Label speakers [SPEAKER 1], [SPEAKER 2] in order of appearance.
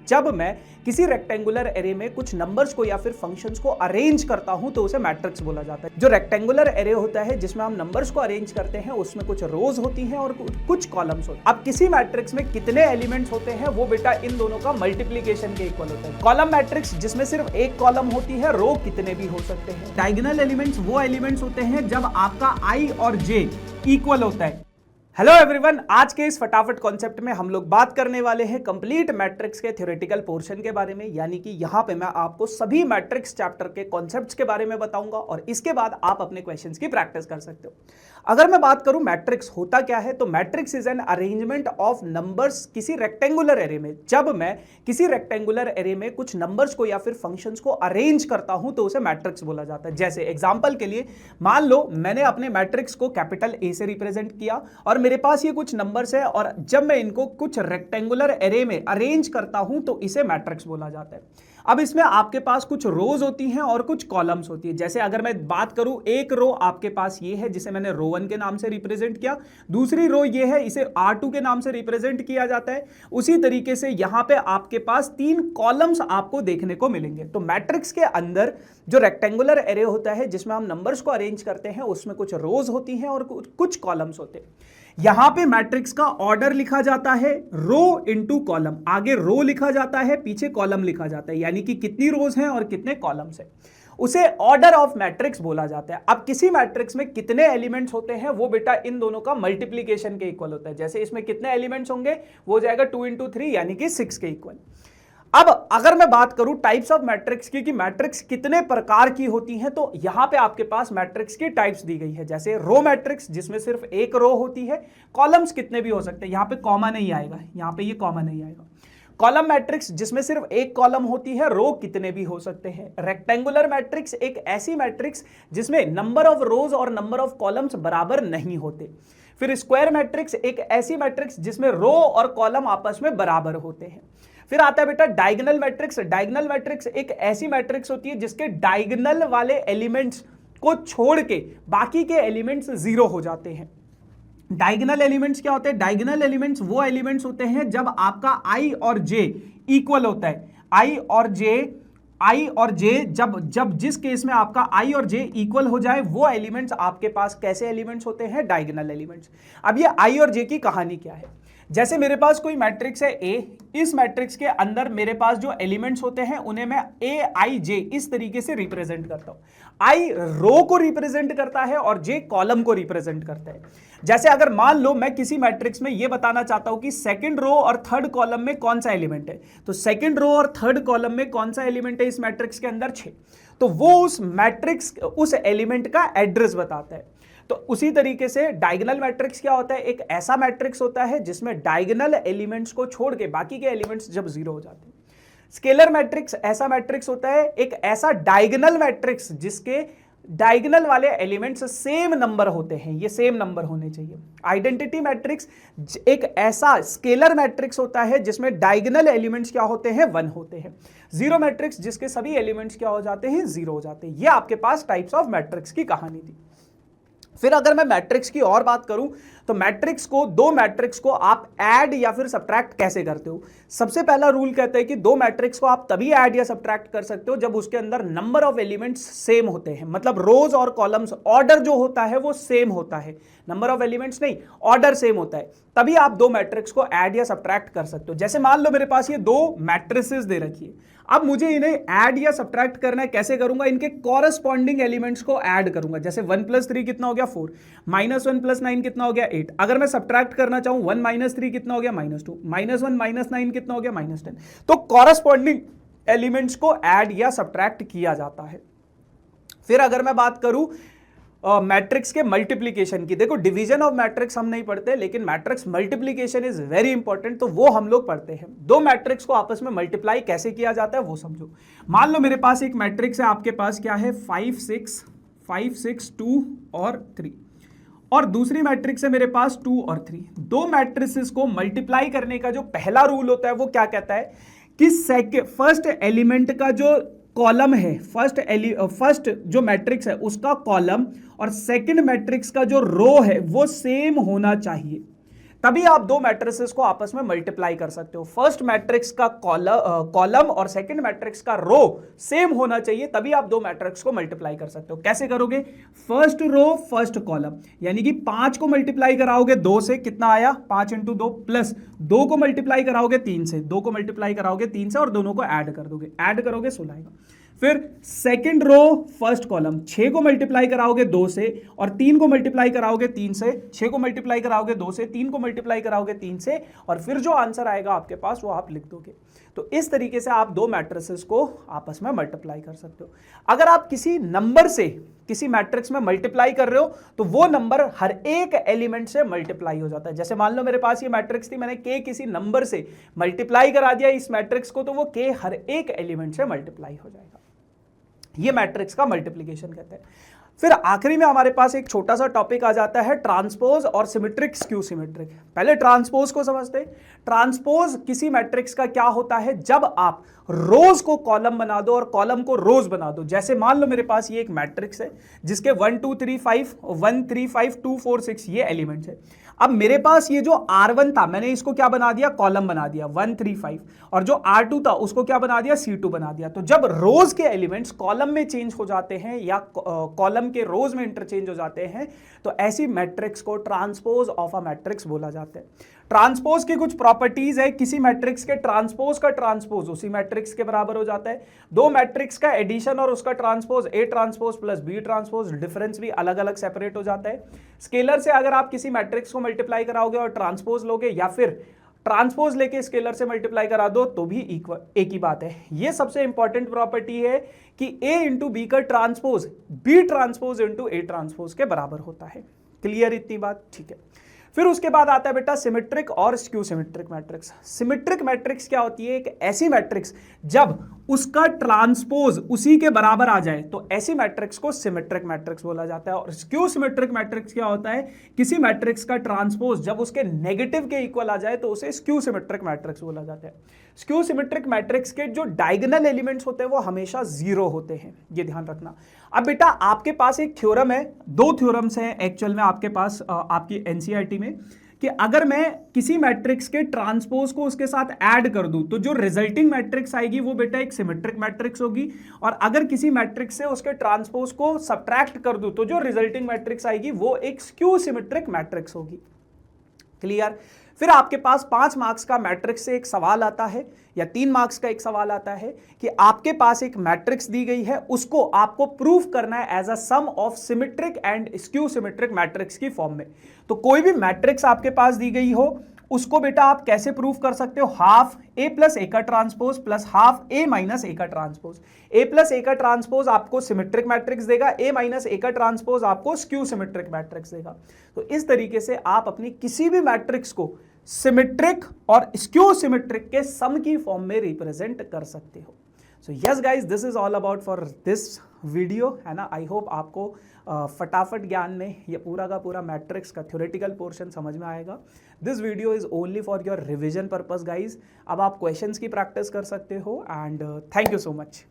[SPEAKER 1] जब मैं किसी रेक्टेंगुलर एरे में कुछ नंबर्स को या फिर फंक्शंस को अरेंज करता हूं तो उसे मैट्रिक्स बोला जाता है। जो रेक्टेंगुलर एरे होता है जिसमें हम नंबर्स को अरेंज करते हैं उसमें कुछ रोज होती हैं और कुछ कॉलम्स होते हैं। अब किसी मैट्रिक्स में कितने एलिमेंट्स होते हैं वो बेटा इन दोनों का मल्टीप्लीकेशन के इक्वल होता है। कॉलम मैट्रिक्स जिसमें सिर्फ एक कॉलम होती है, रो कितने भी हो सकते हैं। डायगोनल एलिमेंट्स वो एलिमेंट्स होते हैं जब आपका आई और जे इक्वल होता है। हेलो एवरीवन, आज के इस फटाफट कॉन्सेप्ट में हम लोग बात करने वाले हैं कंप्लीट मैट्रिक्स के थ्योरेटिकल पोर्शन के बारे में, यानी कि यहां पे मैं आपको सभी मैट्रिक्स चैप्टर के कॉन्सेप्ट्स के बारे में बताऊंगा और इसके बाद आप अपने क्वेश्चंस की प्रैक्टिस कर सकते हो। अगर मैं बात करूं मैट्रिक्स होता क्या है, तो matrix is an arrangement of numbers किसी रेक्टेंगुलर एरे में। जब मैं किसी रेक्टेंगुलर एरे में कुछ नंबर्स को या फिर फंक्शंस को अरेंज करता हूं तो उसे मैट्रिक्स बोला जाता है। जैसे एग्जांपल के लिए मान लो मैंने अपने मैट्रिक्स को कैपिटल ए से रिप्रेजेंट किया और मेरे पास ये कुछ नंबर्स है और जब मैं इनको कुछ रेक्टेंगुलर एरे में अरेंज करता हूं तो इसे मैट्रिक्स बोला जाता है। अब इसमें आपके पास कुछ रोज होती हैं और कुछ कॉलम्स होती है। जैसे अगर मैं बात करूं, एक रो आपके पास ये है जिसे मैंने रो 1 के नाम से रिप्रेजेंट किया, दूसरी रो ये है, इसे R2 के नाम से रिप्रेजेंट किया जाता है। उसी तरीके से यहां पे आपके पास 3 कॉलम्स आपको देखने को मिलेंगे। तो मैट्रिक्स के अंदर जो रेक्टेंगुलर एरे होता है जिसमें हम नंबर्स को अरेंज करते हैं उसमें कुछ रोज होती हैं और कुछ कॉलम्स होते हैं। यहां पे मैट्रिक्स का ऑर्डर लिखा जाता है रो इनटू कॉलम। आगे रो लिखा जाता है, पीछे कॉलम लिखा जाता है, यानी कि कितनी रोज हैं और कितने कॉलम्स हैं। उसे ऑर्डर ऑफ मैट्रिक्स बोला जाता है। अब किसी मैट्रिक्स में कितने एलिमेंट्स होते हैं वो बेटा इन दोनों का मल्टीप्लीकेशन के इक्वल होता है। जैसे इसमें कितने एलिमेंट्स होंगे वो हो जाएगा 2 × 3 यानी कि 6 के इक्वल। अब अगर मैं बात करूं टाइप्स ऑफ मैट्रिक्स की कि मैट्रिक्स कितने प्रकार की होती हैं, तो यहां पे आपके पास मैट्रिक्स की टाइप्स दी गई है। जैसे रो मैट्रिक्स जिसमें सिर्फ एक रो होती है, कॉलम्स कितने भी हो सकते हैं, यहां पे कॉमा नहीं आएगा, यहां पे ये कॉमा नहीं आएगा। कॉलम मैट्रिक्स जिसमें सिर्फ एक कॉलम होती है, रो कितने भी हो सकते हैं। रेक्टेंगुलर मैट्रिक्स एक ऐसी मैट्रिक्स जिसमें नंबर ऑफ रोज और नंबर ऑफ कॉलम्स बराबर नहीं होते। फिर स्क्वायर मैट्रिक्स एक ऐसी मैट्रिक्स जिसमें रो और कॉलम आपस में बराबर होते हैं। फिर आता है बेटा डायगोनल मैट्रिक्स। डायगोनल मैट्रिक्स एक ऐसी मैट्रिक्स होती है जिसके डायगोनल वाले एलिमेंट्स को छोड़ के बाकी के एलिमेंट्स जीरो हो जाते हैं। डायगोनल एलिमेंट्स क्या होते हैं? डायगोनल एलिमेंट्स वो एलिमेंट्स होते हैं जब आपका आई और जे इक्वल होता है। आई और जे जब जिस केस में आपका आई और जे इक्वल हो जाए वो एलिमेंट्स आपके पास कैसे एलिमेंट्स होते हैं? Diagonal elements. अब ये आई और जे की कहानी क्या है? जैसे मेरे पास कोई मैट्रिक्स है ए, इस मैट्रिक्स के अंदर मेरे पास जो एलिमेंट्स होते हैं उन्हें मैं ए आई जे इस तरीके से रिप्रेजेंट करता हूं। आई रो को रिप्रेजेंट करता है और जे कॉलम को रिप्रेजेंट करता है। जैसे अगर मान लो मैं किसी मैट्रिक्स में यह बताना चाहता हूं कि सेकंड रो और थर्ड कॉलम में कौन सा एलिमेंट है, तो सेकंड रो और थर्ड कॉलम में कौन सा एलिमेंट है इस मैट्रिक्स के अंदर? 6। तो वो उस मैट्रिक्स उस एलिमेंट का एड्रेस बताता है। तो उसी तरीके से डायगोनल मैट्रिक्स क्या होता है? एक ऐसा मैट्रिक्स होता है जिसमें डायगोनल एलिमेंट्स को छोड़ के बाकी के एलिमेंट्स जब जीरो हो जाते हैं। स्केलर मैट्रिक्स ऐसा मैट्रिक्स होता है, एक ऐसा डायगोनल मैट्रिक्स जिसके डायगोनल वाले एलिमेंट्स सेम नंबर होते हैं, ये सेम नंबर होने चाहिए। आइडेंटिटी मैट्रिक्स एक ऐसा स्केलर मैट्रिक्स होता है जिसमें डायगोनल एलिमेंट्स क्या होते हैं? 1 होते हैं। जीरो मैट्रिक्स जिसके सभी एलिमेंट्स क्या हो जाते हैं? 0 हो जाते हैं। ये आपके पास टाइप्स ऑफ मैट्रिक्स की कहानी थी। फिर अगर मैं मैट्रिक्स की और बात करूं तो दो मैट्रिक्स को आप ऐड या फिर सब्ट्रैक्ट कैसे करते हो? सबसे पहला रूल कहता है कि दो मैट्रिक्स को आप तभी ऐड या सब्ट्रैक्ट कर सकते हो जब उसके अंदर नंबर ऑफ एलिमेंट्स सेम होते हैं, मतलब रोज और कॉलम्स ऑर्डर जो होता है वो सेम होता है, नंबर ऑफ एलिमेंट्स नहीं, ऑर्डर सेम होता है, तभी आप दो मैट्रिक्स को ऐड या सब्ट्रैक्ट कर सकते हो। जैसे मान लो मेरे पास ये दो मैट्रिसेस दे रखी है, अब मुझे इन्हें ऐड या सब्ट्रैक्ट करना है। कैसे करूंगा? इनके कॉरस्पॉन्डिंग एलिमेंट्स को ऐड करूंगा। जैसे 1 + 3 कितना हो गया? 4, -1 + 9 कितना हो गया? 8। अगर मैं सब्ट्रैक्ट करना चाहूं 1 - 3 कितना हो गया? -2, -1 - 9 कितना हो गया? -10। तो कॉरस्पॉन्डिंग एलिमेंट्स को ऐड या सब्ट्रैक्ट किया जाता है। फिर अगर मैं बात करूं मैट्रिक्स के मल्टीप्लीकेशन की, देखो डिवीजन ऑफ मैट्रिक्स हम नहीं पढ़ते, लेकिन matrix multiplication is very important, तो वो हम लोग पढ़ते हैं। दो मैट्रिक्स को आपस में मल्टीप्लाई कैसे किया जाता है वो समझो। मान लो मेरे पास एक मैट्रिक्स है, आपके पास क्या है? 5 6 2 और 3, और दूसरी मैट्रिक्स है मेरे पास 2 और 3। दो मैट्रिसेस को मल्टीप्लाई करने का जो पहला रूल होता है वो क्या कहता है कि फर्स्ट एलिमेंट का जो कॉलम है, फर्स्ट जो मैट्रिक्स है उसका कॉलम और सेकंड मैट्रिक्स का जो रो है वो सेम होना चाहिए, तभी आप दो मैट्रिसेस को आपस में मल्टीप्लाई कर सकते हो। फर्स्ट मैट्रिक्स का कॉलम और सेकंड मैट्रिक्स का रो सेम होना चाहिए, तभी आप दो मैट्रिक्स को मल्टीप्लाई कर सकते हो। कैसे करोगे? फर्स्ट रो फर्स्ट कॉलम, यानी कि 5 को मल्टीप्लाई कराओगे 2 से, कितना आया? 5 इंटू 2, प्लस 2 को मल्टीप्लाई कराओगे 3 से, 2 को मल्टीप्लाई कराओगे 3 से और दोनों को ऐड कर दोगे, ऐड करोगे 16 आएगा। फिर सेकंड रो फर्स्ट कॉलम, 6 को मल्टीप्लाई कराओगे 2 से और 3 को मल्टीप्लाई कराओगे 3 से, 6 को मल्टीप्लाई कराओगे 2 से, 3 को मल्टीप्लाई कराओगे 3 से, और फिर जो आंसर आएगा आपके पास वो आप लिख दोगे। तो इस तरीके से आप दो मैट्रिसेस को आपस में मल्टीप्लाई कर सकते हो। अगर आप किसी नंबर से किसी मैट्रिक्स में मल्टीप्लाई कर रहे हो तो वो नंबर हर एक एलिमेंट से मल्टीप्लाई हो जाता है। जैसे मान लो मेरे पास ये मैट्रिक्स थी, मैंने के किसी नंबर से मल्टीप्लाई करा दिया इस मैट्रिक्स को, तो वो के हर एक एलिमेंट से मल्टीप्लाई हो जाएगा। ये मैट्रिक्स का मल्टीप्लिकेशन कहते हैं। फिर आखिरी में हमारे पास एक छोटा सा टॉपिक आ जाता है ट्रांसपोज और सिमेट्रिक स्क्यू सिमेट्रिक। पहले ट्रांसपोज को समझते हैं। ट्रांसपोज किसी मैट्रिक्स का क्या होता है? जब आप रोज को कॉलम बना दो और कॉलम को रोज बना दो। जैसे मान लो मेरे पास ये एक मैट्रिक्स है जिसके 1 2 3 5 1 3 5 2 4 6 ये एलिमेंट्स है। अब मेरे पास ये जो R1 था मैंने इसको क्या बना दिया? कॉलम बना दिया 1 3 5, और जो R2 था उसको क्या बना दिया? C2 बना दिया। तो जब रोज के एलिमेंट्स कॉलम में चेंज हो जाते हैं या कॉलम के रोज में इंटरचेंज हो जाते हैं तो ऐसी मैट्रिक्स को ट्रांसपोज ऑफ अ मैट्रिक्स बोला जाता है। ट्रांसपोज की कुछ प्रॉपर्टीज है। किसी मैट्रिक्स के ट्रांसपोज का ट्रांसपोज उसी मैट्रिक्स के बराबर हो जाता है। दो मैट्रिक्स का एडिशन और उसका transpose A transpose plus B transpose, difference भी अलग अलग सेपरेट हो जाता है। स्केलर से अगर आप किसी मैट्रिक्स को मल्टीप्लाई कराओगे और ट्रांसपोज लोगे या फिर ट्रांसपोज लेके स्केलर से मल्टीप्लाई करा दो तो भी एक ही बात है। ये सबसे इंपॉर्टेंट प्रॉपर्टी है कि A इंटू बी का transpose B transpose into A transpose के बराबर होता है। क्लियर इतनी बात? ठीक है। फिर उसके बाद आता है बेटा सिमेट्रिक और skew symmetric matrix. Symmetric matrix क्या होती है? एक ऐसी मैट्रिक्स जब उसका ट्रांसपोज उसी के बराबर आ जाए तो ऐसी मैट्रिक्स को सिमेट्रिक मैट्रिक्स बोला जाता है। और स्क्यू सिमेट्रिक मैट्रिक्स क्या होता है? किसी मैट्रिक्स का ट्रांसपोज जब उसके नेगेटिव के इक्वल आ जाए तो उसे स्क्यू सिमेट्रिक मैट्रिक्स बोला जाता है। स्क्यू सिमेट्रिक मैट्रिक्स के जो डायगोनल एलिमेंट्स होते हैं वो हमेशा 0 होते हैं, ये ध्यान रखना। अब बेटा आपके पास एक थ्योरम है, दो थ्योरम्स हैं एक्चुअल में आपके पास आपकी एनसीईआरटी में, कि अगर मैं किसी मैट्रिक्स के ट्रांसपोज को उसके साथ ऐड कर दूं तो जो रिजल्टिंग मैट्रिक्स आएगी वो बेटा एक सिमेट्रिक मैट्रिक्स होगी, और अगर किसी मैट्रिक्स से उसके ट्रांसपोज को सब्ट्रैक्ट कर दूं तो जो रिजल्टिंग मैट्रिक्स आएगी वो एक स्क्यू सिमेट्रिक मैट्रिक्स होगी। क्लियर? फिर आपके पास 5 मार्क्स का मैट्रिक्स से एक सवाल आता है या 3 मार्क्स का एक सवाल आता है कि आपके पास एक मैट्रिक्स दी गई है, उसको आपको प्रूफ करना है as a sum of symmetric and skew symmetric matrix की फॉर्म में। तो कोई भी मैट्रिक्स आपके पास दी गई हो उसको बेटा आप कैसे प्रूफ कर सकते हो? हाफ A प्लस A का transpose plus half A minus A का ट्रांसपोज। A प्लस A का ट्रांसपोज आपको सिमेट्रिक मैट्रिक्स देगा, A माइनस A का ट्रांसपोज आपको स्क्यू सिमेट्रिक मैट्रिक्स देगा। तो इस तरीके से आप अपनी किसी भी मैट्रिक्स को सिमेट्रिक और स्क्यू सिमेट्रिक के सम की फॉर्म में रिप्रेजेंट कर सकते हो। So yes guys, this is all about for this video, है ना। आई होप आपको फटाफट ज्ञान में ये पूरा का पूरा मैट्रिक्स का थ्योरेटिकल पोर्शन समझ में आएगा। This video is only for your revision purpose guys. अब आप क्वेश्चंस की प्रैक्टिस कर सकते हो and thank you so much.